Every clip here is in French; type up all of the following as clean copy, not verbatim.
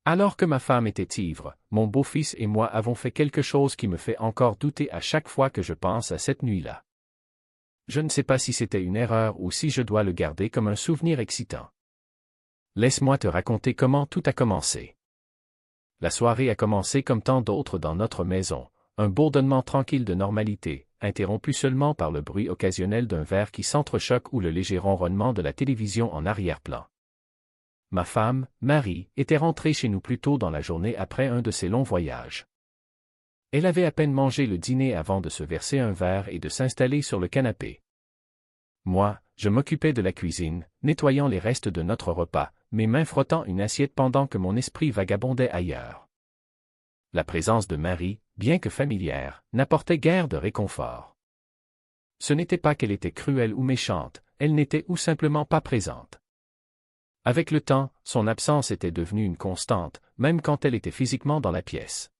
Alors que ma femme était ivre, mon beau-fils et moi avons fait quelque chose qui me fait encore douter à chaque fois que je pense à cette nuit-là. Je ne sais pas si c'était une erreur ou si je dois le garder comme un souvenir excitant. Laisse-moi te raconter comment tout a commencé. La soirée a commencé comme tant d'autres dans notre maison, un bourdonnement tranquille de normalité, interrompu seulement par le bruit occasionnel d'un verre qui s'entrechoque ou le léger ronronnement de la télévision en arrière-plan. Ma femme, Marie, était rentrée chez nous plus tôt dans la journée après un de ses longs voyages. Elle avait à peine mangé le dîner avant de se verser un verre et de s'installer sur le canapé. Moi, je m'occupais de la cuisine, nettoyant les restes de notre repas, mes mains frottant une assiette pendant que mon esprit vagabondait ailleurs. La présence de Marie, bien que familière, n'apportait guère de réconfort. Ce n'était pas qu'elle était cruelle ou méchante, elle n'était ou simplement pas présente. Avec le temps, son absence était devenue une constante, même quand elle était physiquement dans la pièce.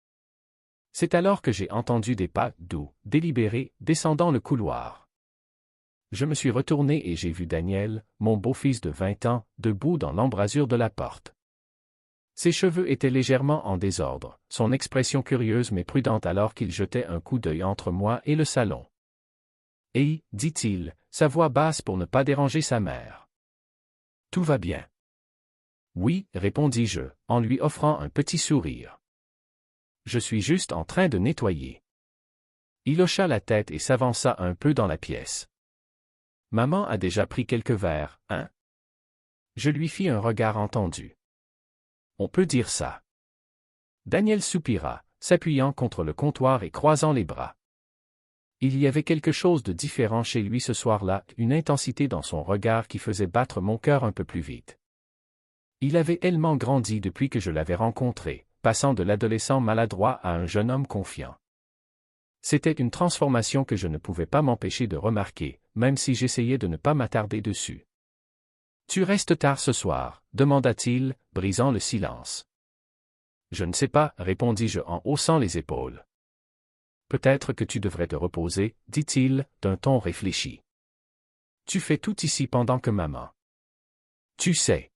C'est alors que j'ai entendu des pas doux, délibérés, descendant le couloir. Je me suis retourné et j'ai vu Daniel, mon beau-fils de 20 ans, debout dans l'embrasure de la porte. Ses cheveux étaient légèrement en désordre, son expression curieuse mais prudente alors qu'il jetait un coup d'œil entre moi et le salon. « Hey » dit-il, sa voix basse pour ne pas déranger sa mère. « Tout va bien. » « Oui, » répondis-je, en lui offrant un petit sourire. « Je suis juste en train de nettoyer. » Il hocha la tête et s'avança un peu dans la pièce. « Maman a déjà pris quelques verres, hein? » Je lui fis un regard entendu. « On peut dire ça. » Daniel soupira, s'appuyant contre le comptoir et croisant les bras. Il y avait quelque chose de différent chez lui ce soir-là, une intensité dans son regard qui faisait battre mon cœur un peu plus vite. Il avait tellement grandi depuis que je l'avais rencontré, passant de l'adolescent maladroit à un jeune homme confiant. C'était une transformation que je ne pouvais pas m'empêcher de remarquer, même si j'essayais de ne pas m'attarder dessus. « Tu restes tard ce soir ?» demanda-t-il, brisant le silence. « Je ne sais pas » répondis-je en haussant les épaules. « Peut-être que tu devrais te reposer » dit-il, d'un ton réfléchi. « Tu fais tout ici pendant que maman. Tu sais. »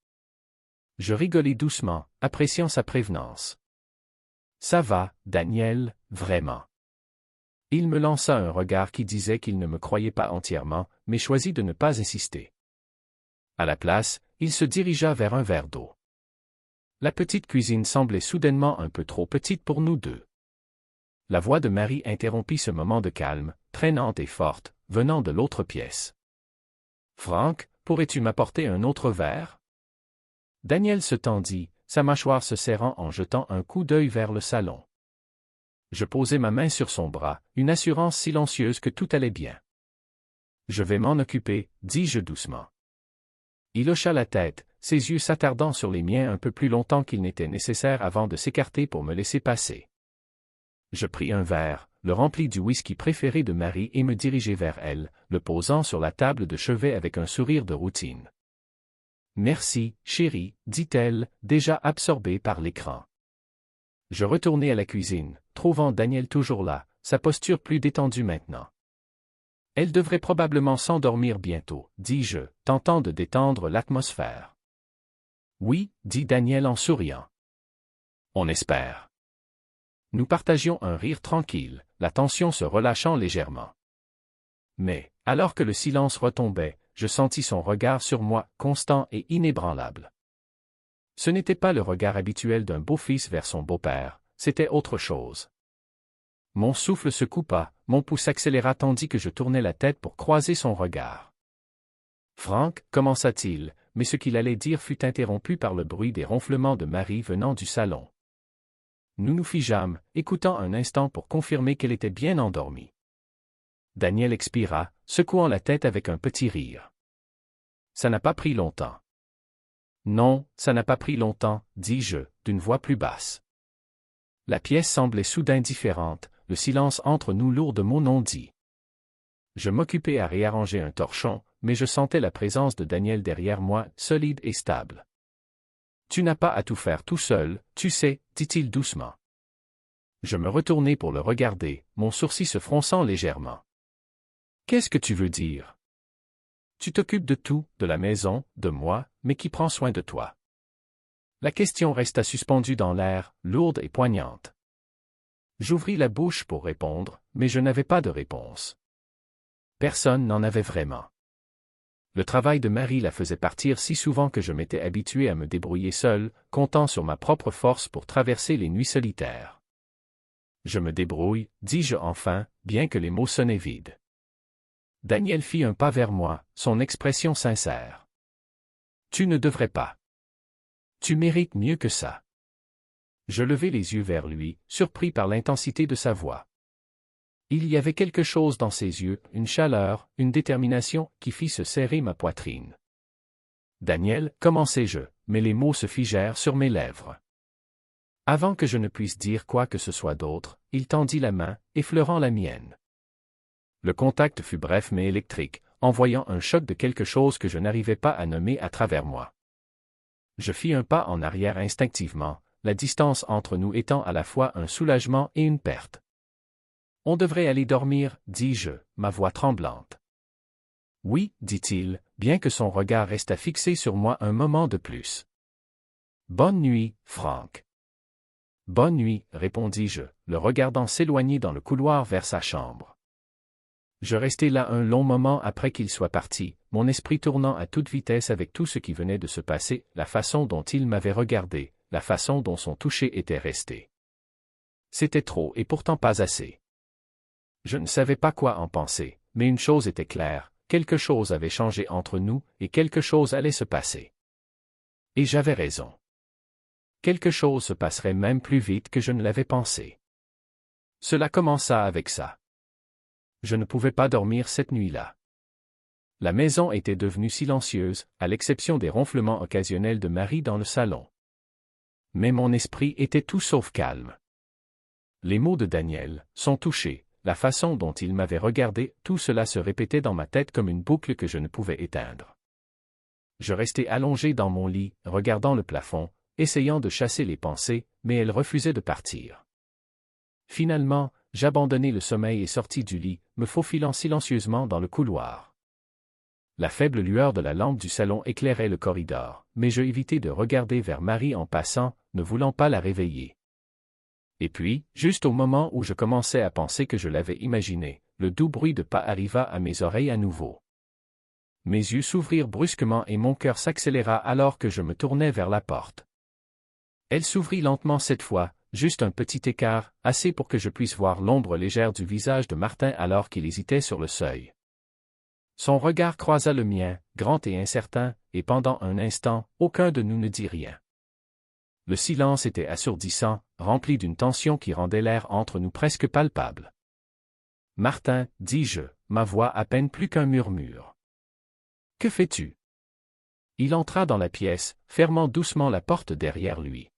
Je rigolai doucement, appréciant sa prévenance. « Ça va, Daniel, vraiment. » Il me lança un regard qui disait qu'il ne me croyait pas entièrement, mais choisit de ne pas insister. À la place, il se dirigea vers un verre d'eau. La petite cuisine semblait soudainement un peu trop petite pour nous deux. La voix de Marie interrompit ce moment de calme, traînante et forte, venant de l'autre pièce. « Franck, pourrais-tu m'apporter un autre verre? » Daniel se tendit, sa mâchoire se serrant en jetant un coup d'œil vers le salon. Je posai ma main sur son bras, une assurance silencieuse que tout allait bien. « Je vais m'en occuper » dis-je doucement. Il hocha la tête, ses yeux s'attardant sur les miens un peu plus longtemps qu'il n'était nécessaire avant de s'écarter pour me laisser passer. Je pris un verre, le remplis du whisky préféré de Marie et me dirigeai vers elle, le posant sur la table de chevet avec un sourire de routine. « Merci, chérie, dit-elle, déjà absorbée par l'écran. Je retournai à la cuisine, trouvant Daniel toujours là, sa posture plus détendue maintenant. « Elle devrait probablement s'endormir bientôt, dis-je, tentant de détendre l'atmosphère. « Oui, dit Daniel en souriant. « On espère. » Nous partagions un rire tranquille, la tension se relâchant légèrement. Mais, alors que le silence retombait, je sentis son regard sur moi, constant et inébranlable. Ce n'était pas le regard habituel d'un beau-fils vers son beau-père, c'était autre chose. Mon souffle se coupa, mon pouls s'accéléra tandis que je tournais la tête pour croiser son regard. « Franck » commença-t-il, mais ce qu'il allait dire fut interrompu par le bruit des ronflements de Marie venant du salon. Nous nous figeâmes, écoutant un instant pour confirmer qu'elle était bien endormie. Daniel expira, secouant la tête avec un petit rire. « Ça n'a pas pris longtemps. »« Non, ça n'a pas pris longtemps, » dis-je, d'une voix plus basse. La pièce semblait soudain différente, le silence entre nous lourd de mots non dits. Je m'occupais à réarranger un torchon, mais je sentais la présence de Daniel derrière moi, solide et stable. « Tu n'as pas à tout faire tout seul, tu sais, » dit-il doucement. Je me retournai pour le regarder, mon sourcil se fronçant légèrement. « Qu'est-ce que tu veux dire? »« Tu t'occupes de tout, de la maison, de moi, mais qui prend soin de toi? » La question resta suspendue dans l'air, lourde et poignante. J'ouvris la bouche pour répondre, mais je n'avais pas de réponse. Personne n'en avait vraiment. Le travail de Marie la faisait partir si souvent que je m'étais habitué à me débrouiller seul, comptant sur ma propre force pour traverser les nuits solitaires. Je me débrouille, dis-je enfin, bien que les mots sonnaient vides. Daniel fit un pas vers moi, son expression sincère. Tu ne devrais pas. Tu mérites mieux que ça. Je levai les yeux vers lui, surpris par l'intensité de sa voix. Il y avait quelque chose dans ses yeux, une chaleur, une détermination, qui fit se serrer ma poitrine. Daniel, commençai-je, mais les mots se figèrent sur mes lèvres. Avant que je ne puisse dire quoi que ce soit d'autre, il tendit la main, effleurant la mienne. Le contact fut bref mais électrique, envoyant un choc de quelque chose que je n'arrivais pas à nommer à travers moi. Je fis un pas en arrière instinctivement, la distance entre nous étant à la fois un soulagement et une perte. On devrait aller dormir, dis-je, ma voix tremblante. Oui, dit-il, bien que son regard restât fixé sur moi un moment de plus. Bonne nuit, Frank. Bonne nuit, répondis-je, le regardant s'éloigner dans le couloir vers sa chambre. Je restai là un long moment après qu'il soit parti, mon esprit tournant à toute vitesse avec tout ce qui venait de se passer, la façon dont il m'avait regardé, la façon dont son toucher était resté. C'était trop et pourtant pas assez. Je ne savais pas quoi en penser, mais une chose était claire, quelque chose avait changé entre nous et quelque chose allait se passer. Et j'avais raison. Quelque chose se passerait même plus vite que je ne l'avais pensé. Cela commença avec ça. Je ne pouvais pas dormir cette nuit-là. La maison était devenue silencieuse, à l'exception des ronflements occasionnels de Marie dans le salon. Mais mon esprit était tout sauf calme. Les mots de Daniel, son toucher, la façon dont il m'avait regardé, tout cela se répétait dans ma tête comme une boucle que je ne pouvais éteindre. Je restai allongé dans mon lit, regardant le plafond, essayant de chasser les pensées, mais elles refusaient de partir. Finalement, j'abandonnai le sommeil et sortis du lit, me faufilant silencieusement dans le couloir. La faible lueur de la lampe du salon éclairait le corridor, mais je évitai de regarder vers Marie en passant, ne voulant pas la réveiller. Et puis, juste au moment où je commençais à penser que je l'avais imaginé, le doux bruit de pas arriva à mes oreilles à nouveau. Mes yeux s'ouvrirent brusquement et mon cœur s'accéléra alors que je me tournai vers la porte. Elle s'ouvrit lentement cette fois, juste un petit écart, assez pour que je puisse voir l'ombre légère du visage de Martin alors qu'il hésitait sur le seuil. Son regard croisa le mien, grand et incertain, et pendant un instant, aucun de nous ne dit rien. Le silence était assourdissant, rempli d'une tension qui rendait l'air entre nous presque palpable. « Martin, dis-je, ma voix à peine plus qu'un murmure. Que fais-tu? » Il entra dans la pièce, fermant doucement la porte derrière lui.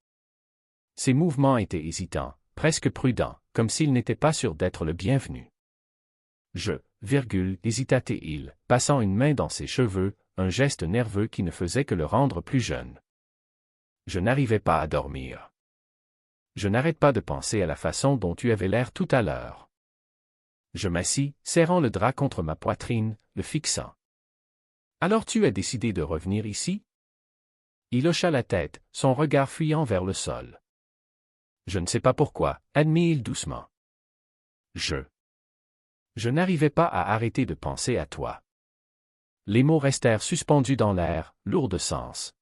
Ses mouvements étaient hésitants, presque prudents, comme s'il n'était pas sûr d'être le bienvenu. Hésita-t-il, passant une main dans ses cheveux, un geste nerveux qui ne faisait que le rendre plus jeune. Je n'arrivais pas à dormir. Je n'arrête pas de penser à la façon dont tu avais l'air tout à l'heure. Je m'assis, serrant le drap contre ma poitrine, le fixant. Alors tu as décidé de revenir ici? Il hocha la tête, son regard fuyant vers le sol. Je ne sais pas pourquoi, admit-il doucement. Je n'arrivais pas à arrêter de penser à toi. Les mots restèrent suspendus dans l'air, lourds de sens.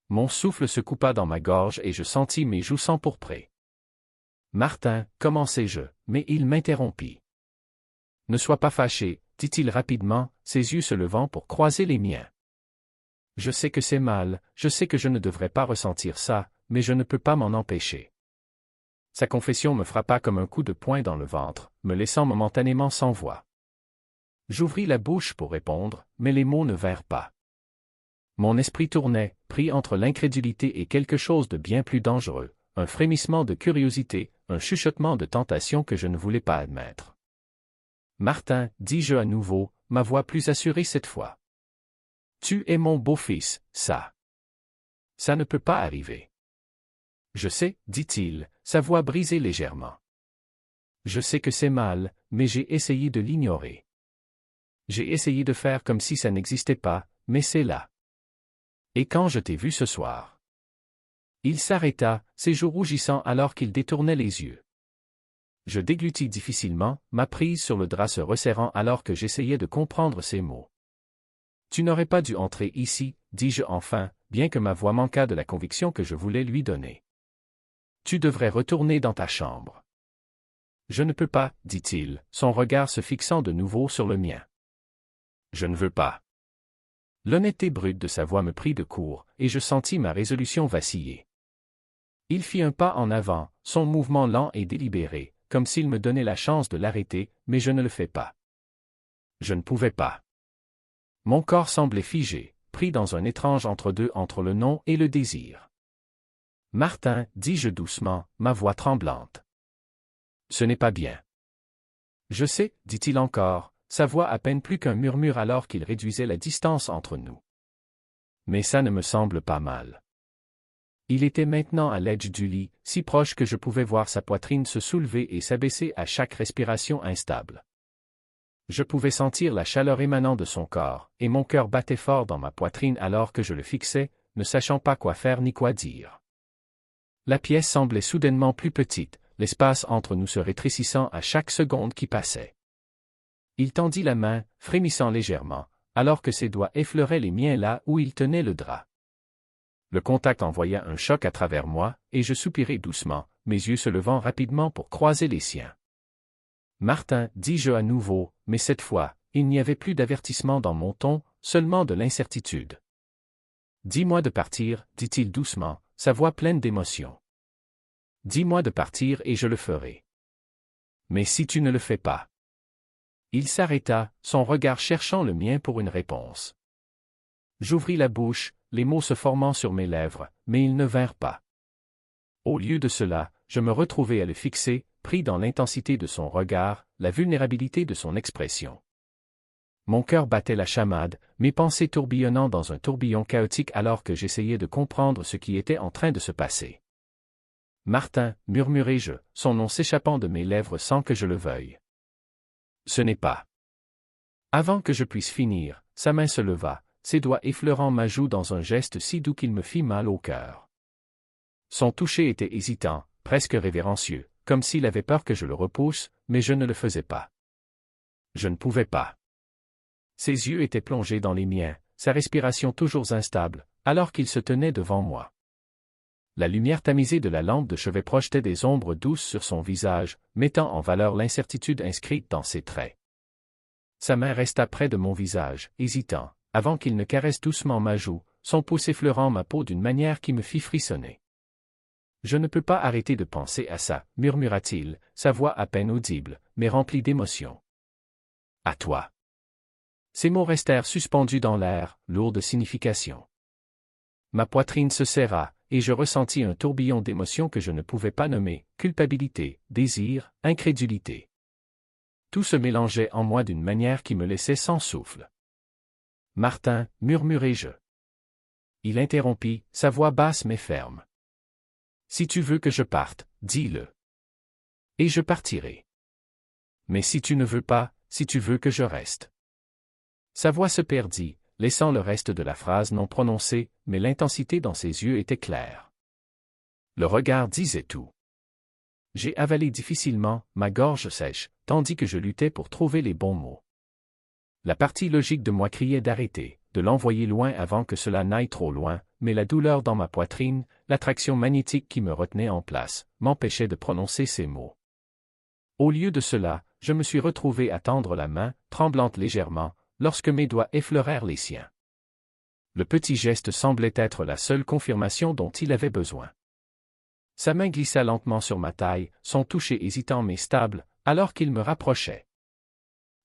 Mon souffle se coupa dans ma gorge et je sentis mes joues s'empourprer. Martin, commençai-je, mais il m'interrompit. Ne sois pas fâché, dit-il rapidement, ses yeux se levant pour croiser les miens. Je sais que c'est mal, je sais que je ne devrais pas ressentir ça, mais je ne peux pas m'en empêcher. Sa confession me frappa comme un coup de poing dans le ventre, me laissant momentanément sans voix. J'ouvris la bouche pour répondre, mais les mots ne vinrent pas. Mon esprit tournait, pris entre l'incrédulité et quelque chose de bien plus dangereux, un frémissement de curiosité, un chuchotement de tentation que je ne voulais pas admettre. Martin, dis-je à nouveau, ma voix plus assurée cette fois. Tu es mon beau-fils, ça. Ça ne peut pas arriver. Je sais, dit-il, sa voix brisée légèrement. Je sais que c'est mal, mais j'ai essayé de l'ignorer. J'ai essayé de faire comme si ça n'existait pas, mais c'est là. Et quand je t'ai vu ce soir? Il s'arrêta, ses joues rougissant alors qu'il détournait les yeux. Je déglutis difficilement, ma prise sur le drap se resserrant alors que j'essayais de comprendre ses mots. « Tu n'aurais pas dû entrer ici, dis-je enfin, bien que ma voix manquât de la conviction que je voulais lui donner. Tu devrais retourner dans ta chambre. » Je ne peux pas, dit-il, son regard se fixant de nouveau sur le mien. Je ne veux pas. L'honnêteté brute de sa voix me prit de court, et je sentis ma résolution vaciller. Il fit un pas en avant, son mouvement lent et délibéré, comme s'il me donnait la chance de l'arrêter, mais je ne le fais pas. Je ne pouvais pas. Mon corps semblait figé, pris dans un étrange entre-deux entre le non et le désir. « Martin, dis-je doucement, ma voix tremblante. Ce n'est pas bien. » « Je sais, dit-il encore, sa voix à peine plus qu'un murmure alors qu'il réduisait la distance entre nous. Mais ça ne me semble pas mal. Il était maintenant à l'edge du lit, si proche que je pouvais voir sa poitrine se soulever et s'abaisser à chaque respiration instable. Je pouvais sentir la chaleur émanant de son corps, et mon cœur battait fort dans ma poitrine alors que je le fixais, ne sachant pas quoi faire ni quoi dire. La pièce semblait soudainement plus petite, l'espace entre nous se rétrécissant à chaque seconde qui passait. Il tendit la main, frémissant légèrement, alors que ses doigts effleuraient les miens là où il tenait le drap. Le contact envoya un choc à travers moi, et je soupirai doucement, mes yeux se levant rapidement pour croiser les siens. « Martin, dis-je à nouveau, mais cette fois, il n'y avait plus d'avertissement dans mon ton, seulement de l'incertitude. « Dis-moi de partir, dit-il doucement, sa voix pleine d'émotion. « Dis-moi de partir et je le ferai. Mais si tu ne le fais pas. » Il s'arrêta, son regard cherchant le mien pour une réponse. J'ouvris la bouche, les mots se formant sur mes lèvres, mais ils ne vinrent pas. Au lieu de cela, je me retrouvai à le fixer, pris dans l'intensité de son regard, la vulnérabilité de son expression. Mon cœur battait la chamade, mes pensées tourbillonnant dans un tourbillon chaotique alors que j'essayais de comprendre ce qui était en train de se passer. « Martin, murmurai-je, son nom s'échappant de mes lèvres sans que je le veuille. Ce n'est pas. » Avant que je puisse finir, sa main se leva, ses doigts effleurant ma joue dans un geste si doux qu'il me fit mal au cœur. Son toucher était hésitant, presque révérencieux, comme s'il avait peur que je le repousse, mais je ne le faisais pas. Je ne pouvais pas. Ses yeux étaient plongés dans les miens, sa respiration toujours instable, alors qu'il se tenait devant moi. La lumière tamisée de la lampe de chevet projetait des ombres douces sur son visage, mettant en valeur l'incertitude inscrite dans ses traits. Sa main resta près de mon visage, hésitant, avant qu'il ne caresse doucement ma joue, son pouce effleurant ma peau d'une manière qui me fit frissonner. « Je ne peux pas arrêter de penser à ça, murmura-t-il, sa voix à peine audible, mais remplie d'émotion. « À toi. » Ces mots restèrent suspendus dans l'air, lourds de signification. Ma poitrine se serra, et je ressentis un tourbillon d'émotions que je ne pouvais pas nommer, culpabilité, désir, incrédulité. Tout se mélangeait en moi d'une manière qui me laissait sans souffle. « Martin, murmurai-je. » Il interrompit, sa voix basse mais ferme. « Si tu veux que je parte, dis-le. Et je partirai. Mais si tu ne veux pas, si tu veux que je reste. » Sa voix se perdit, laissant le reste de la phrase non prononcée, mais l'intensité dans ses yeux était claire. Le regard disait tout. J'ai avalé difficilement, ma gorge sèche, tandis que je luttais pour trouver les bons mots. La partie logique de moi criait d'arrêter, de l'envoyer loin avant que cela n'aille trop loin, mais la douleur dans ma poitrine, l'attraction magnétique qui me retenait en place, m'empêchait de prononcer ces mots. Au lieu de cela, je me suis retrouvé à tendre la main, tremblante légèrement, lorsque mes doigts effleurèrent les siens. Le petit geste semblait être la seule confirmation dont il avait besoin. Sa main glissa lentement sur ma taille, son toucher hésitant mais stable, alors qu'il me rapprochait.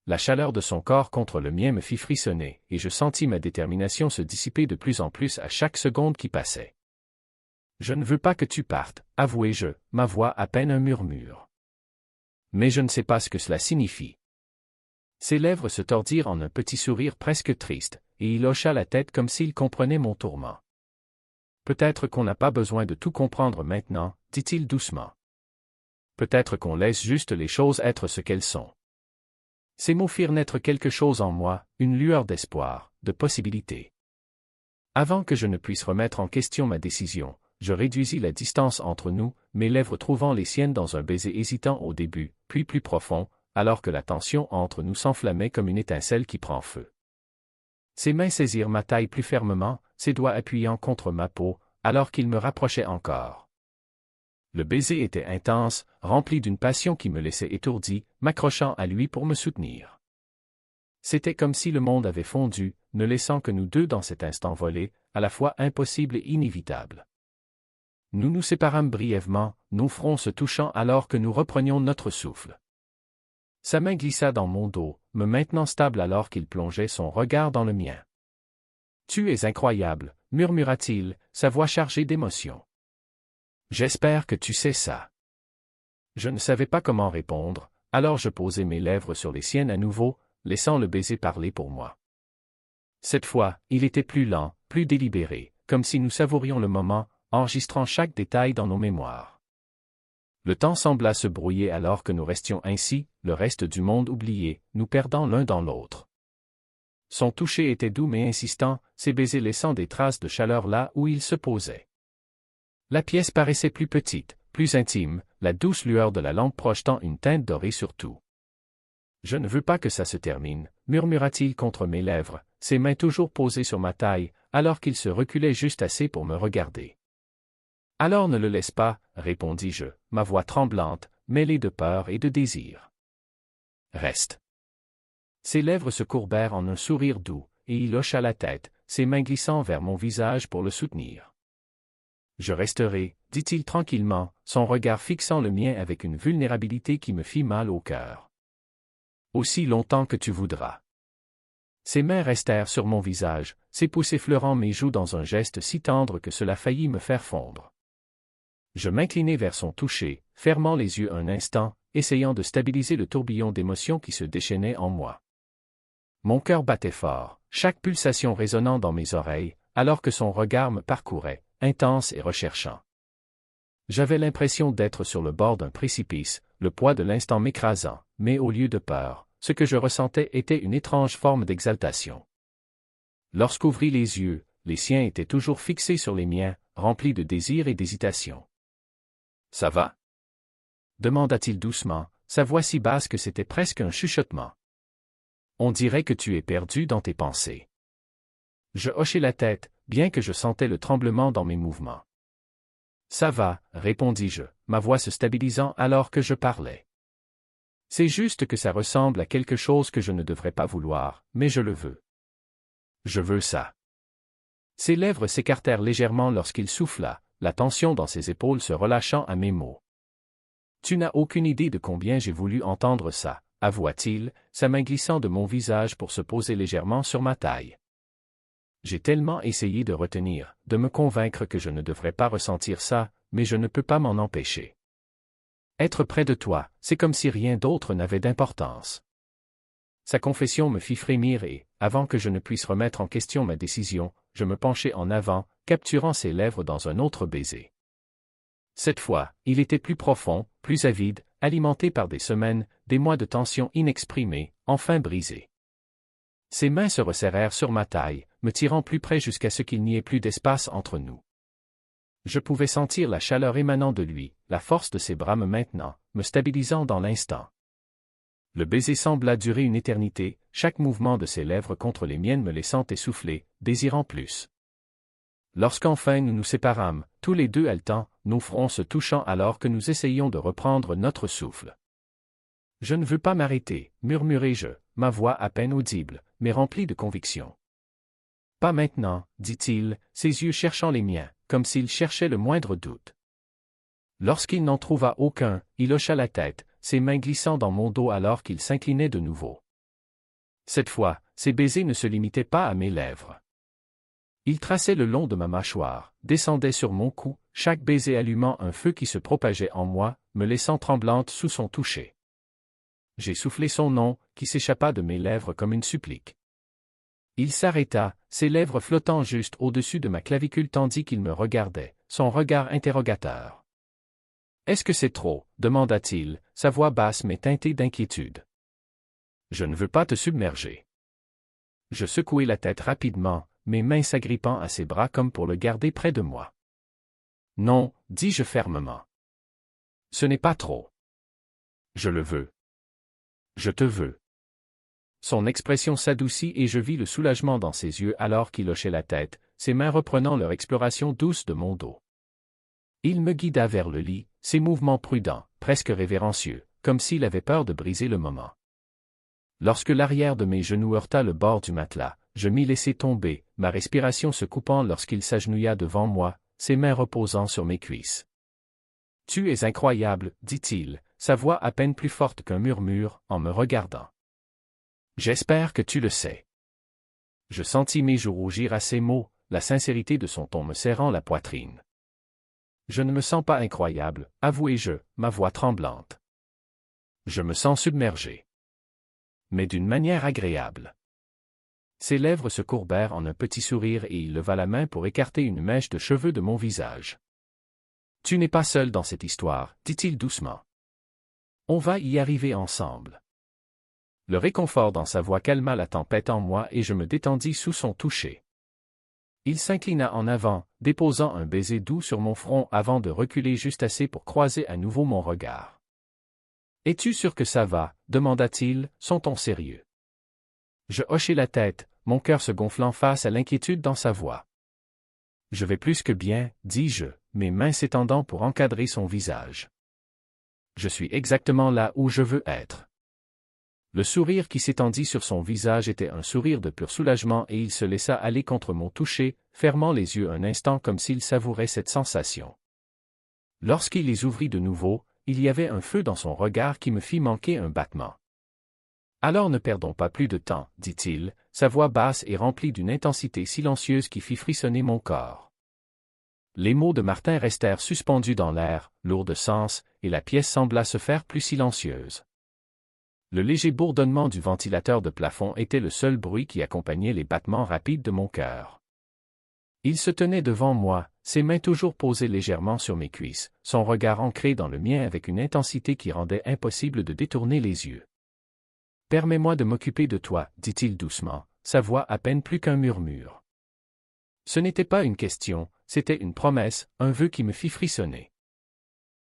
La chaleur de son corps contre le mien me fit frissonner, et je sentis ma détermination se dissiper de plus en plus à chaque seconde qui passait. « Je ne veux pas que tu partes, avouai-je, ma voix à peine un murmure. Mais je ne sais pas ce que cela signifie. » Ses lèvres se tordirent en un petit sourire presque triste, et il hocha la tête comme s'il comprenait mon tourment. « Peut-être qu'on n'a pas besoin de tout comprendre maintenant, dit-il doucement. Peut-être qu'on laisse juste les choses être ce qu'elles sont. » Ces mots firent naître quelque chose en moi, une lueur d'espoir, de possibilité. Avant que je ne puisse remettre en question ma décision, je réduisis la distance entre nous, mes lèvres trouvant les siennes dans un baiser hésitant au début, puis plus profond, alors que la tension entre nous s'enflammait comme une étincelle qui prend feu. Ses mains saisirent ma taille plus fermement, ses doigts appuyant contre ma peau, alors qu'il me rapprochait encore. Le baiser était intense, rempli d'une passion qui me laissait étourdi, m'accrochant à lui pour me soutenir. C'était comme si le monde avait fondu, ne laissant que nous deux dans cet instant volé, à la fois impossible et inévitable. Nous nous séparâmes brièvement, nos fronts se touchant alors que nous reprenions notre souffle. Sa main glissa dans mon dos, me maintenant stable alors qu'il plongeait son regard dans le mien. « Tu es incroyable », murmura-t-il, sa voix chargée d'émotion. « J'espère que tu sais ça. » Je ne savais pas comment répondre, alors je posai mes lèvres sur les siennes à nouveau, laissant le baiser parler pour moi. Cette fois, il était plus lent, plus délibéré, comme si nous savourions le moment, enregistrant chaque détail dans nos mémoires. Le temps sembla se brouiller alors que nous restions ainsi, le reste du monde oublié, nous perdant l'un dans l'autre. Son toucher était doux mais insistant, ses baisers laissant des traces de chaleur là où il se posait. La pièce paraissait plus petite, plus intime, la douce lueur de la lampe projetant une teinte dorée sur tout. « Je ne veux pas que ça se termine », murmura-t-il contre mes lèvres, ses mains toujours posées sur ma taille, alors qu'il se reculait juste assez pour me regarder. « Alors ne le laisse pas, » répondis-je, ma voix tremblante, mêlée de peur et de désir. « Reste. » Ses lèvres se courbèrent en un sourire doux, et il hocha la tête, ses mains glissant vers mon visage pour le soutenir. « Je resterai, » dit-il tranquillement, son regard fixant le mien avec une vulnérabilité qui me fit mal au cœur. « Aussi longtemps que tu voudras. » Ses mains restèrent sur mon visage, ses pouces effleurant mes joues dans un geste si tendre que cela faillit me faire fondre. Je m'inclinai vers son toucher, fermant les yeux un instant, essayant de stabiliser le tourbillon d'émotions qui se déchaînait en moi. Mon cœur battait fort, chaque pulsation résonnant dans mes oreilles, alors que son regard me parcourait, intense et recherchant. J'avais l'impression d'être sur le bord d'un précipice, le poids de l'instant m'écrasant, mais au lieu de peur, ce que je ressentais était une étrange forme d'exaltation. Lorsqu'ouvris les yeux, les siens étaient toujours fixés sur les miens, remplis de désir et d'hésitation. « Ça va ?» demanda-t-il doucement, sa voix si basse que c'était presque un chuchotement. « On dirait que tu es perdu dans tes pensées. » Je hochai la tête, bien que je sentais le tremblement dans mes mouvements. « Ça va, » répondis-je, ma voix se stabilisant alors que je parlais. « C'est juste que ça ressemble à quelque chose que je ne devrais pas vouloir, mais je le veux. Je veux ça. » Ses lèvres s'écartèrent légèrement lorsqu'il souffla, la tension dans ses épaules se relâchant à mes mots. « Tu n'as aucune idée de combien j'ai voulu entendre ça, » avoua-t-il, sa main glissant de mon visage pour se poser légèrement sur ma taille. J'ai tellement essayé de retenir, de me convaincre que je ne devrais pas ressentir ça, mais je ne peux pas m'en empêcher. Être près de toi, c'est comme si rien d'autre n'avait d'importance. Sa confession me fit frémir et, avant que je ne puisse remettre en question ma décision, je me penchai en avant, capturant ses lèvres dans un autre baiser. Cette fois, il était plus profond, plus avide, alimenté par des semaines, des mois de tension inexprimée, enfin brisée. Ses mains se resserrèrent sur ma taille, me tirant plus près jusqu'à ce qu'il n'y ait plus d'espace entre nous. Je pouvais sentir la chaleur émanant de lui, la force de ses bras me maintenant, me stabilisant dans l'instant. Le baiser sembla durer une éternité, chaque mouvement de ses lèvres contre les miennes me laissant essoufflé, désirant plus. Lorsqu'enfin nous nous séparâmes, tous les deux haletants, nos fronts se touchant alors que nous essayions de reprendre notre souffle. « Je ne veux pas m'arrêter, » murmurai-je, ma voix à peine audible, mais remplie de conviction. « Pas maintenant, » dit-il, ses yeux cherchant les miens, comme s'il cherchait le moindre doute. Lorsqu'il n'en trouva aucun, il hocha la tête, ses mains glissant dans mon dos alors qu'il s'inclinait de nouveau. Cette fois, ses baisers ne se limitaient pas à mes lèvres. Ils traçaient le long de ma mâchoire, descendaient sur mon cou, chaque baiser allumant un feu qui se propageait en moi, me laissant tremblante sous son toucher. J'ai soufflé son nom, qui s'échappa de mes lèvres comme une supplique. Il s'arrêta, ses lèvres flottant juste au-dessus de ma clavicule tandis qu'il me regardait, son regard interrogateur. « Est-ce que c'est trop ?» demanda-t-il, sa voix basse mais teintée d'inquiétude. « Je ne veux pas te submerger. » Je secouai la tête rapidement, mes mains s'agrippant à ses bras comme pour le garder près de moi. Non, dis-je fermement. Ce n'est pas trop. Je le veux. Je te veux. Son expression s'adoucit et je vis le soulagement dans ses yeux alors qu'il hochait la tête, ses mains reprenant leur exploration douce de mon dos. Il me guida vers le lit, ses mouvements prudents, presque révérencieux, comme s'il avait peur de briser le moment. Lorsque l'arrière de mes genoux heurta le bord du matelas, je m'y laissai tomber, ma respiration se coupant lorsqu'il s'agenouilla devant moi, ses mains reposant sur mes cuisses. « Tu es incroyable, dit-il, sa voix à peine plus forte qu'un murmure, en me regardant. J'espère que tu le sais. Je sentis mes joues rougir à ces mots, la sincérité de son ton me serrant la poitrine. Je ne me sens pas incroyable, avouai-je, ma voix tremblante. Je me sens submergé. Mais d'une manière agréable. Ses lèvres se courbèrent en un petit sourire et il leva la main pour écarter une mèche de cheveux de mon visage. Tu n'es pas seul dans cette histoire, dit-il doucement. On va y arriver ensemble. Le réconfort dans sa voix calma la tempête en moi et je me détendis sous son toucher. Il s'inclina en avant, déposant un baiser doux sur mon front avant de reculer juste assez pour croiser à nouveau mon regard. « Es-tu sûr que ça va » demanda-t-il, son ton sérieux. Je hochai la tête, mon cœur se gonflant face à l'inquiétude dans sa voix. « Je vais plus que bien, dis-je, mes mains s'étendant pour encadrer son visage. Je suis exactement là où je veux être. » Le sourire qui s'étendit sur son visage était un sourire de pur soulagement et il se laissa aller contre mon toucher, fermant les yeux un instant comme s'il savourait cette sensation. Lorsqu'il les ouvrit de nouveau, il y avait un feu dans son regard qui me fit manquer un battement. « Alors ne perdons pas plus de temps, dit-il, sa voix basse et remplie d'une intensité silencieuse qui fit frissonner mon corps. Les mots de Martin restèrent suspendus dans l'air, lourds de sens, et la pièce sembla se faire plus silencieuse. Le léger bourdonnement du ventilateur de plafond était le seul bruit qui accompagnait les battements rapides de mon cœur. Il se tenait devant moi, ses mains toujours posées légèrement sur mes cuisses, son regard ancré dans le mien avec une intensité qui rendait impossible de détourner les yeux. « Permets-moi de m'occuper de toi, dit-il doucement, sa voix à peine plus qu'un murmure. Ce n'était pas une question, c'était une promesse, un vœu qui me fit frissonner.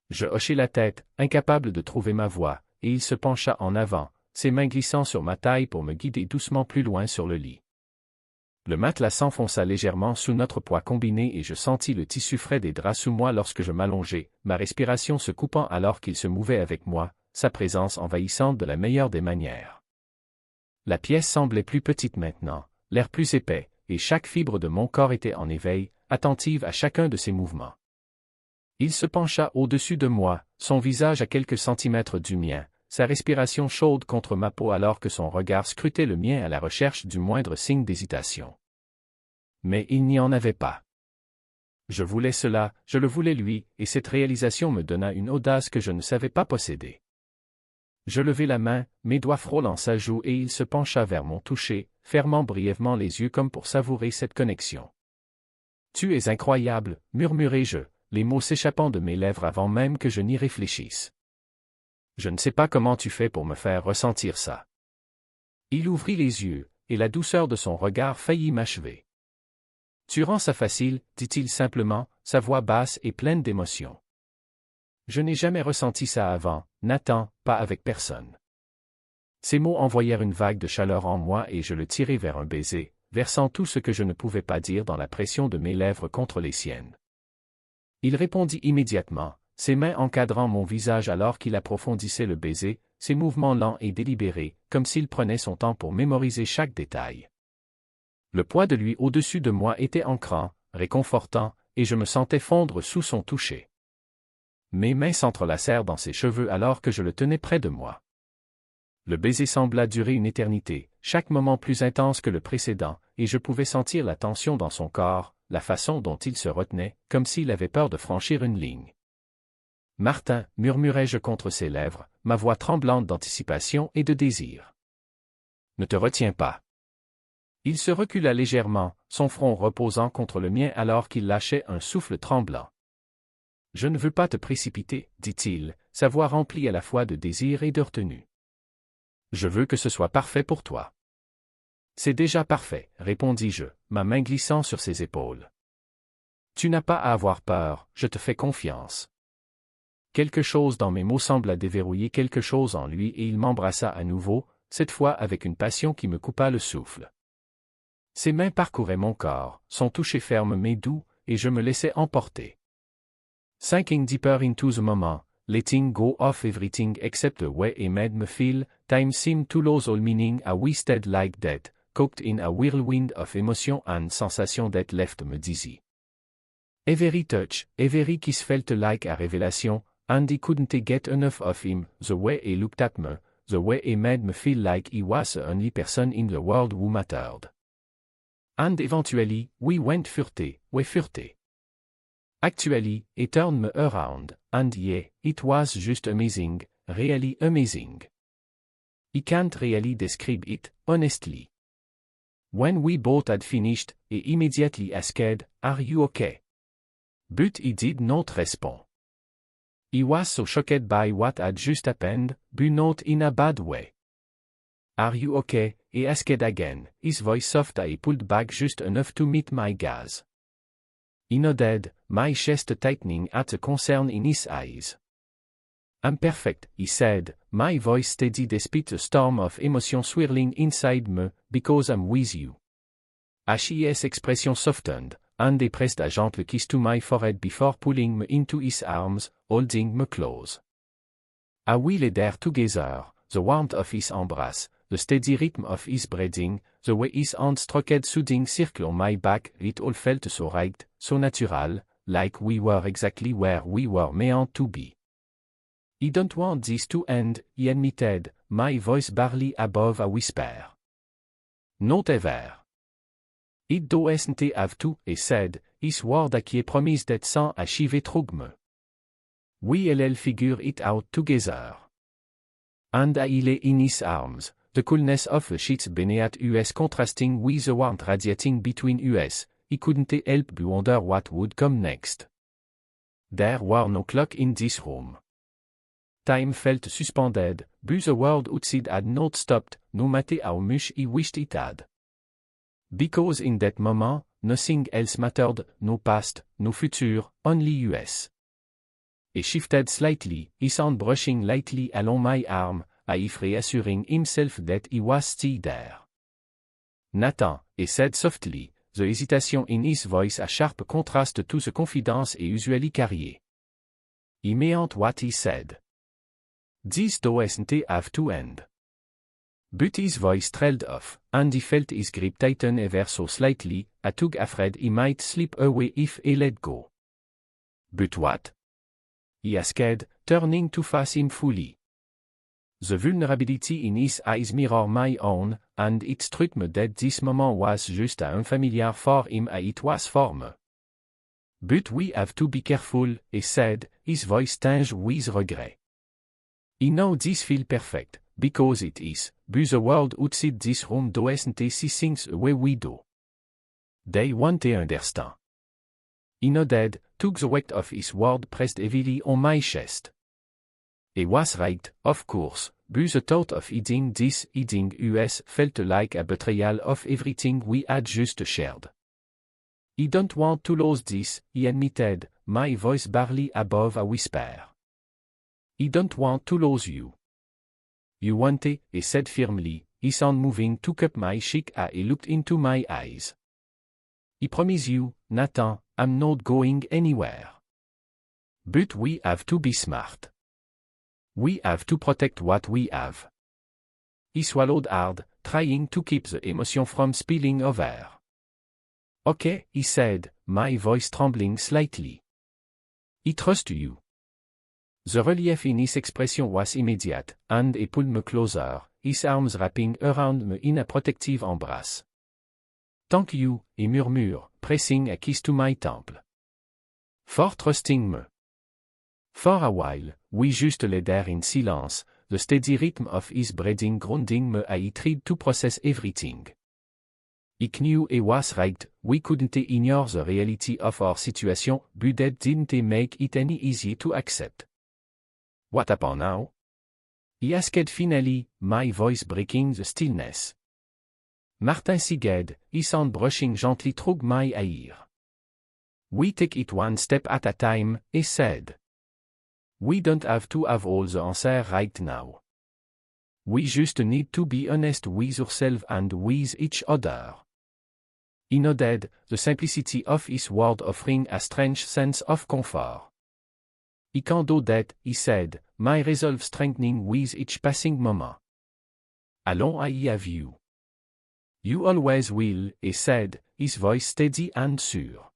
Je hochai la tête, incapable de trouver ma voix, et il se pencha en avant, ses mains glissant sur ma taille pour me guider doucement plus loin sur le lit. Le matelas s'enfonça légèrement sous notre poids combiné et je sentis le tissu frais des draps sous moi lorsque je m'allongeai, ma respiration se coupant alors qu'il se mouvait avec moi, sa présence envahissante de la meilleure des manières. La pièce semblait plus petite maintenant, l'air plus épais, et chaque fibre de mon corps était en éveil, attentive à chacun de ses mouvements. Il se pencha au-dessus de moi, son visage à quelques centimètres du mien, sa respiration chaude contre ma peau alors que son regard scrutait le mien à la recherche du moindre signe d'hésitation. Mais il n'y en avait pas. Je voulais cela, je le voulais lui, et cette réalisation me donna une audace que je ne savais pas posséder. Je levai la main, mes doigts frôlant sa joue et il se pencha vers mon toucher, fermant brièvement les yeux comme pour savourer cette connexion. « Tu es incroyable » murmurai-je, les mots s'échappant de mes lèvres avant même que je n'y réfléchisse. Je ne sais pas comment tu fais pour me faire ressentir ça. Il ouvrit les yeux, et la douceur de son regard faillit m'achever. Tu rends ça facile, dit-il simplement, sa voix basse et pleine d'émotion. Je n'ai jamais ressenti ça avant, Nathan, pas avec personne. Ces mots envoyèrent une vague de chaleur en moi et je le tirai vers un baiser, versant tout ce que je ne pouvais pas dire dans la pression de mes lèvres contre les siennes. Il répondit immédiatement, ses mains encadrant mon visage alors qu'il approfondissait le baiser, ses mouvements lents et délibérés, comme s'il prenait son temps pour mémoriser chaque détail. Le poids de lui au-dessus de moi était ancrant, réconfortant, et je me sentais fondre sous son toucher. Mes mains s'entrelacèrent dans ses cheveux alors que je le tenais près de moi. Le baiser sembla durer une éternité, chaque moment plus intense que le précédent, et je pouvais sentir la tension dans son corps, la façon dont il se retenait, comme s'il avait peur de franchir une ligne. « Martin » murmurai-je contre ses lèvres, ma voix tremblante d'anticipation et de désir. « Ne te retiens pas. » Il se recula légèrement, son front reposant contre le mien alors qu'il lâchait un souffle tremblant. « Je ne veux pas te précipiter, dit-il, sa voix remplie à la fois de désir et de retenue. Je veux que ce soit parfait pour toi. » C'est déjà parfait, répondis-je, ma main glissant sur ses épaules. Tu n'as pas à avoir peur, je te fais confiance. Quelque chose dans mes mots sembla déverrouiller quelque chose en lui et il m'embrassa à nouveau, cette fois avec une passion qui me coupa le souffle. Ses mains parcouraient mon corps, son toucher ferme mais doux, et je me laissais emporter. Sinking deeper into the moment, letting go of everything except the way it made me feel, time seemed to lose all meaning a wasted like that, caught in a whirlwind of emotion and sensation that left me dizzy. Every touch, every kiss felt like a revelation, and I couldn't get enough of him, the way he looked at me, the way he made me feel like he was the only person in the world who mattered. And eventually, we went furte. Actually, he turned me around, and yeah, it was just amazing, really amazing. I can't really describe it, honestly. When we both had finished, he immediately asked, "Are you okay?" But he did not respond. He was so shocked by what had just happened, but not in a bad way. "Are you okay?" he asked again, his voice soft as he pulled back just enough to meet my gaze. He nodded, my chest tightening at the concern in his eyes. "I'm perfect," he said, my voice steady despite the storm of emotion swirling inside me, "because I'm with you." His expression softened, and he pressed a gentle kiss to my forehead before pulling me into his arms, holding me close. We lay there together, the warmth of his embrace, the steady rhythm of his breathing, the way his hand struck a soothing circle on my back, it all felt so right, so natural, like we were exactly where we were meant to be. "I don't want this to end," he admitted, my voice barely above a whisper. "Not ever." "It doesn't have to," he said, his word qui est promise d'être sans achiver trugme. We will figure it out together. And I lay in his arms, the coolness of the sheets beneath us contrasting with the warmth radiating between us, he couldn't help but wonder what would come next. There were no clock in this room. Time felt suspended, but the world outside had not stopped, no matter how much he wished it had. Because in that moment, nothing else mattered, no past, no future, only us. He shifted slightly, his hand brushing lightly along my arm, as if reassuring himself that he was still there. "Nathan," he said softly, the hesitation in his voice a sharp contrast to the confidence he usually carried. He meant what he said. This doesn't have to end. But his voice trailed off, and he felt his grip tighten ever so slightly, a tug afraid he might slip away if he let go. "But what?" he asked, turning to face him fully. The vulnerability in his eyes mirrored my own, and it struck me that this moment was just as unfamiliar for him as it was for me. "But we have to be careful," he said, his voice tinged with regret. "I know this feels perfect, because it is, but the world outside this room doesn't see things the way we do. They won't understand." He nodded, took the weight of his word pressed heavily on my chest. He was right, of course, but the thought of hiding us felt like a betrayal of everything we had just shared. "I don't want to lose this," he admitted, my voice barely above a whisper. "I don't want to lose you." "You won't," he said firmly, his hand moving to cup my cheek as he looked into my eyes. "I promise you, Nathan, I'm not going anywhere. But we have to be smart. We have to protect what we have." He swallowed hard, trying to keep the emotion from spilling over. "Okay," he said, my voice trembling slightly. "I trust you." The relief in his expression was immediate, and he pulled me closer, his arms wrapping around me in a protective embrace. "Thank you," he murmured, pressing a kiss to my temple. "For trusting me." For a while, we just lay there in silence, the steady rhythm of his breathing grounding me as he tried to process everything. He knew he was right, we couldn't ignore the reality of our situation, but that didn't make it any easier to accept. "What happened now?" he asked finally, my voice breaking the stillness. Martin sighed, his hand brushing gently through my hair. We take it one step at a time, he said. We don't have to have all the answers right now. We just need to be honest with ourselves and with each other. He nodded, the simplicity of his word offering a strange sense of comfort. I can't do that, he said, my resolve strengthening with each passing moment. Allons I have you. You always will, he said, his voice steady and sure.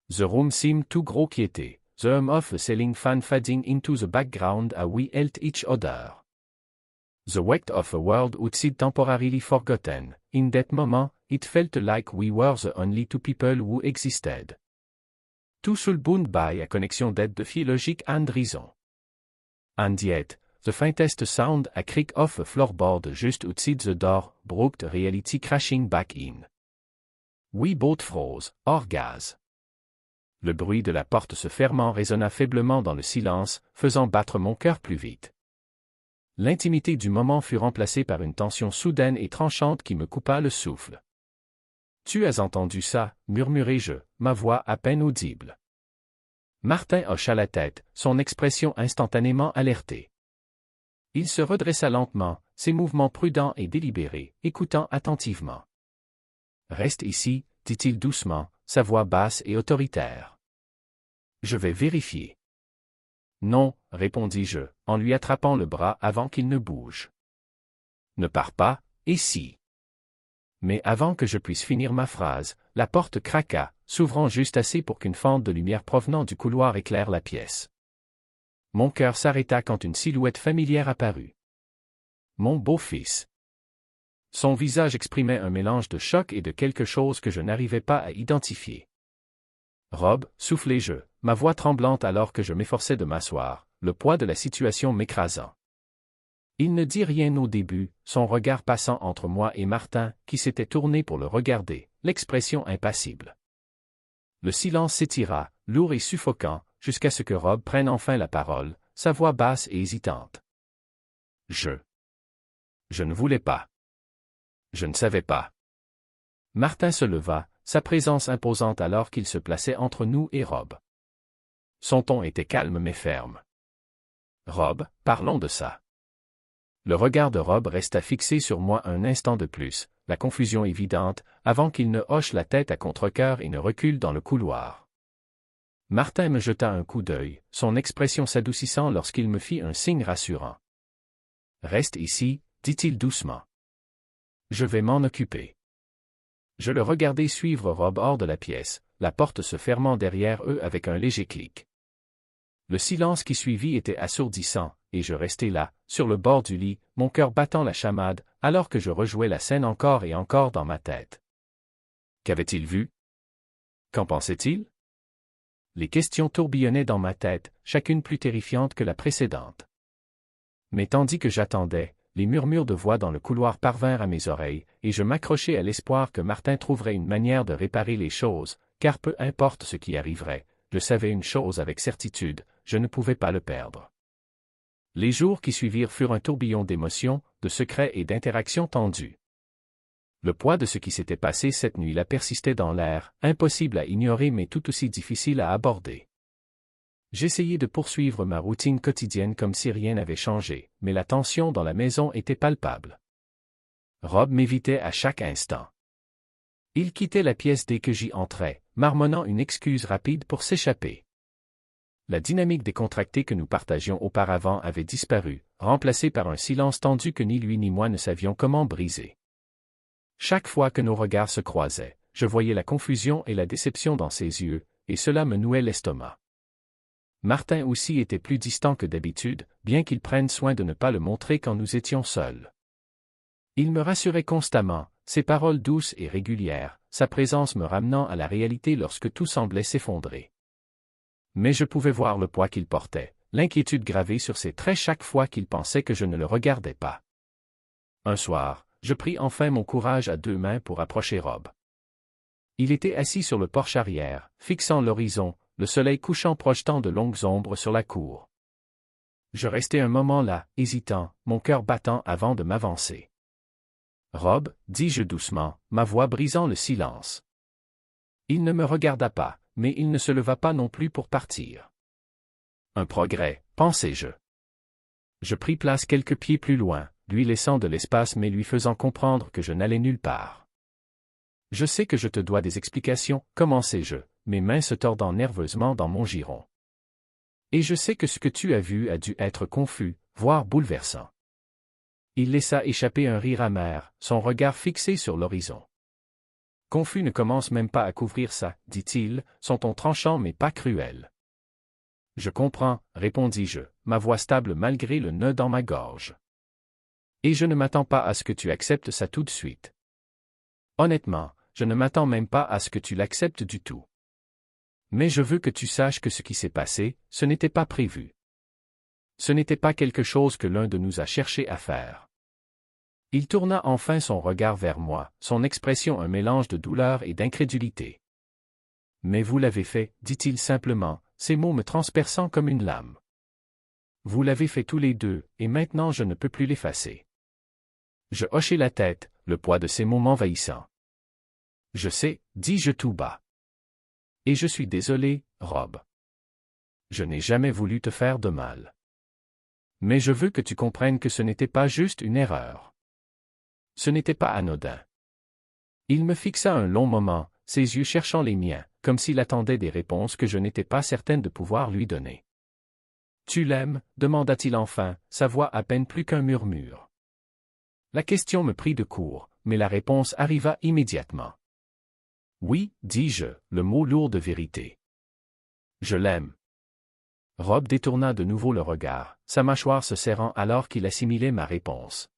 The room seemed to grow quiet, the hum of a ceiling fan fading into the background as we held each other. The weight of a world outside temporarily forgotten, in that moment, it felt like we were the only two people who existed. Tout seul bound by a connection d'aide de fille logique and reason. And yet, the faintest sound, a creak of a floorboard just outside the door, brought reality crashing back in. We both froze, hors gaz. Le bruit de la porte se fermant résonna faiblement dans le silence, faisant battre mon cœur plus vite. L'intimité du moment fut remplacée par une tension soudaine et tranchante qui me coupa le souffle. « Tu as entendu ça » murmurai-je, ma voix à peine audible. Martin hocha la tête, son expression instantanément alertée. Il se redressa lentement, ses mouvements prudents et délibérés, écoutant attentivement. « Reste ici » dit-il doucement, sa voix basse et autoritaire. « Je vais vérifier. » « Non, » répondis-je, en lui attrapant le bras avant qu'il ne bouge. « Ne pars pas, et si ?» Mais avant que je puisse finir ma phrase, la porte craqua, s'ouvrant juste assez pour qu'une fente de lumière provenant du couloir éclaire la pièce. Mon cœur s'arrêta quand une silhouette familière apparut. Mon beau-fils. Son visage exprimait un mélange de choc et de quelque chose que je n'arrivais pas à identifier. Rob, soufflai-je, ma voix tremblante alors que je m'efforçais de m'asseoir, le poids de la situation m'écrasant. Il ne dit rien au début, son regard passant entre moi et Martin, qui s'était tourné pour le regarder, l'expression impassible. Le silence s'étira, lourd et suffocant, jusqu'à ce que Rob prenne enfin la parole, sa voix basse et hésitante. Je ne voulais pas. Je ne savais pas. Martin se leva, sa présence imposante alors qu'il se plaçait entre nous et Rob. Son ton était calme mais ferme. Rob, parlons de ça. Le regard de Rob resta fixé sur moi un instant de plus, la confusion évidente, avant qu'il ne hoche la tête à contre-cœur et ne recule dans le couloir. Martin me jeta un coup d'œil, son expression s'adoucissant lorsqu'il me fit un signe rassurant. « Reste ici » dit-il doucement. « Je vais m'en occuper. » Je le regardai suivre Rob hors de la pièce, la porte se fermant derrière eux avec un léger clic. Le silence qui suivit était assourdissant, et je restai là, sur le bord du lit, mon cœur battant la chamade, alors que je rejouais la scène encore et encore dans ma tête. Qu'avait-il vu? Qu'en pensait-il? Les questions tourbillonnaient dans ma tête, chacune plus terrifiante que la précédente. Mais tandis que j'attendais, les murmures de voix dans le couloir parvinrent à mes oreilles, et je m'accrochai à l'espoir que Martin trouverait une manière de réparer les choses, car peu importe ce qui arriverait, je savais une chose avec certitude, je ne pouvais pas le perdre. Les jours qui suivirent furent un tourbillon d'émotions, de secrets et d'interactions tendues. Le poids de ce qui s'était passé cette nuit-là persistait dans l'air, impossible à ignorer mais tout aussi difficile à aborder. J'essayais de poursuivre ma routine quotidienne comme si rien n'avait changé, mais la tension dans la maison était palpable. Rob m'évitait à chaque instant. Il quittait la pièce dès que j'y entrais, marmonnant une excuse rapide pour s'échapper. La dynamique décontractée que nous partagions auparavant avait disparu, remplacée par un silence tendu que ni lui ni moi ne savions comment briser. Chaque fois que nos regards se croisaient, je voyais la confusion et la déception dans ses yeux, et cela me nouait l'estomac. Martin aussi était plus distant que d'habitude, bien qu'il prenne soin de ne pas le montrer quand nous étions seuls. Il me rassurait constamment, ses paroles douces et régulières, sa présence me ramenant à la réalité lorsque tout semblait s'effondrer. Mais je pouvais voir le poids qu'il portait, l'inquiétude gravée sur ses traits chaque fois qu'il pensait que je ne le regardais pas. Un soir, je pris enfin mon courage à deux mains pour approcher Rob. Il était assis sur le porche arrière, fixant l'horizon, le soleil couchant projetant de longues ombres sur la cour. Je restai un moment là, hésitant, mon cœur battant avant de m'avancer. « Rob » dis-je doucement, ma voix brisant le silence. Il ne me regarda pas, mais il ne se leva pas non plus pour partir. Un progrès, pensai-je. Je pris place quelques pieds plus loin, lui laissant de l'espace mais lui faisant comprendre que je n'allais nulle part. Je sais que je te dois des explications, commençai-je, mes mains se tordant nerveusement dans mon giron. Et je sais que ce que tu as vu a dû être confus, voire bouleversant. Il laissa échapper un rire amer, son regard fixé sur l'horizon. Confus ne commence même pas à couvrir ça, dit-il, son ton tranchant mais pas cruel. Je comprends, répondis-je, ma voix stable malgré le nœud dans ma gorge. Et je ne m'attends pas à ce que tu acceptes ça tout de suite. Honnêtement, je ne m'attends même pas à ce que tu l'acceptes du tout. Mais je veux que tu saches que ce qui s'est passé, ce n'était pas prévu. Ce n'était pas quelque chose que l'un de nous a cherché à faire. Il tourna enfin son regard vers moi, son expression un mélange de douleur et d'incrédulité. Mais vous l'avez fait, dit-il simplement, ces mots me transperçant comme une lame. Vous l'avez fait tous les deux, et maintenant je ne peux plus l'effacer. Je hochai la tête, le poids de ces mots m'envahissant. Je sais, dis-je tout bas. Et je suis désolé, Rob. Je n'ai jamais voulu te faire de mal. Mais je veux que tu comprennes que ce n'était pas juste une erreur. Ce n'était pas anodin. Il me fixa un long moment, ses yeux cherchant les miens, comme s'il attendait des réponses que je n'étais pas certaine de pouvoir lui donner. « Tu l'aimes » demanda-t-il enfin, sa voix à peine plus qu'un murmure. La question me prit de court, mais la réponse arriva immédiatement. « Oui, dis-je, le mot lourd de vérité. Je l'aime. » Rob détourna de nouveau le regard, sa mâchoire se serrant alors qu'il assimilait ma réponse.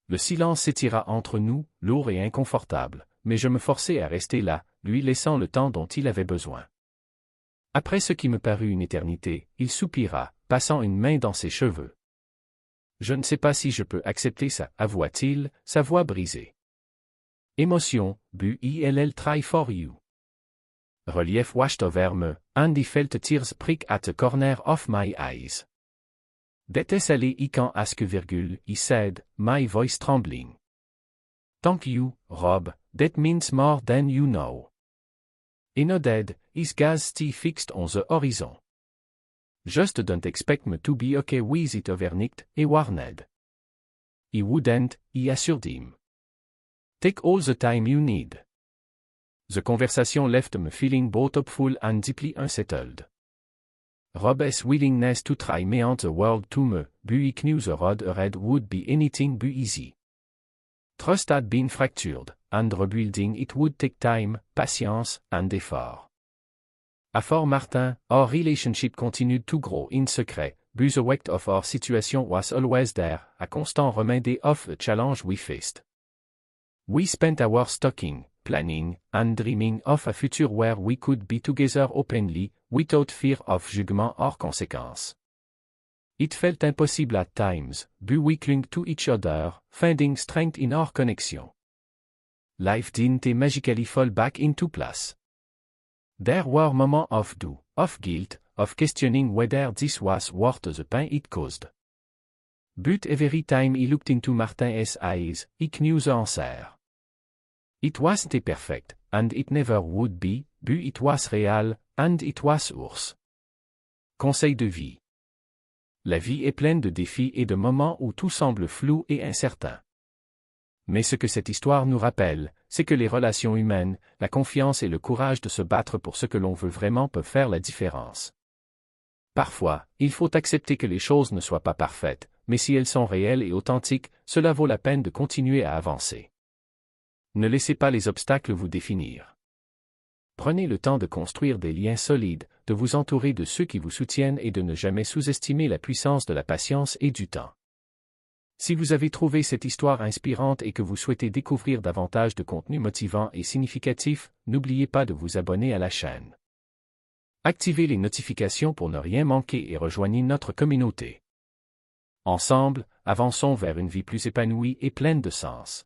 Le silence s'étira entre nous, lourd et inconfortable, mais je me forçai à rester là, lui laissant le temps dont il avait besoin. Après ce qui me parut une éternité, il soupira, passant une main dans ses cheveux. « Je ne sais pas si je peux accepter ça, avoua-t-il, sa voix brisée. Émotion, buill try for you. Relief washed over me, and I felt tears prick at the corner of my eyes. Det is allé ikan ask virgule, he said, my voice trembling. Thank you, Rob, that means more than you know. He nodded, his gaze still fixed on the horizon. Just don't expect me to be okay with it overnight, he warned. He wouldn't, he assured him. Take all the time you need. The conversation left me feeling both hopeful and deeply unsettled. Rob's willingness to try meant the world to me, but he knew the road ahead would be anything but easy. Trust had been fractured, and rebuilding it would take time, patience, and effort. À Fort Martin, our relationship continued to grow in secret, but the weight of our situation was always there, a constant reminder of the challenge we faced. We spent hours talking, planning, and dreaming of a future where we could be together openly, without fear of judgment or consequence. It felt impossible at times, but we clung to each other, finding strength in our connection. Life didn't magically fall back into place. There were moments of doubt, of guilt, of questioning whether this was worth the pain it caused. But every time he looked into Martin's eyes, he knew the answer. It wasn't perfect, and it never would be, but it was real, and it was ours. Conseil de vie. La vie est pleine de défis et de moments où tout semble flou et incertain. Mais ce que cette histoire nous rappelle, c'est que les relations humaines, la confiance et le courage de se battre pour ce que l'on veut vraiment peuvent faire la différence. Parfois, il faut accepter que les choses ne soient pas parfaites, mais si elles sont réelles et authentiques, cela vaut la peine de continuer à avancer. Ne laissez pas les obstacles vous définir. Prenez le temps de construire des liens solides, de vous entourer de ceux qui vous soutiennent et de ne jamais sous-estimer la puissance de la patience et du temps. Si vous avez trouvé cette histoire inspirante et que vous souhaitez découvrir davantage de contenu motivant et significatif, n'oubliez pas de vous abonner à la chaîne. Activez les notifications pour ne rien manquer et rejoignez notre communauté. Ensemble, avançons vers une vie plus épanouie et pleine de sens.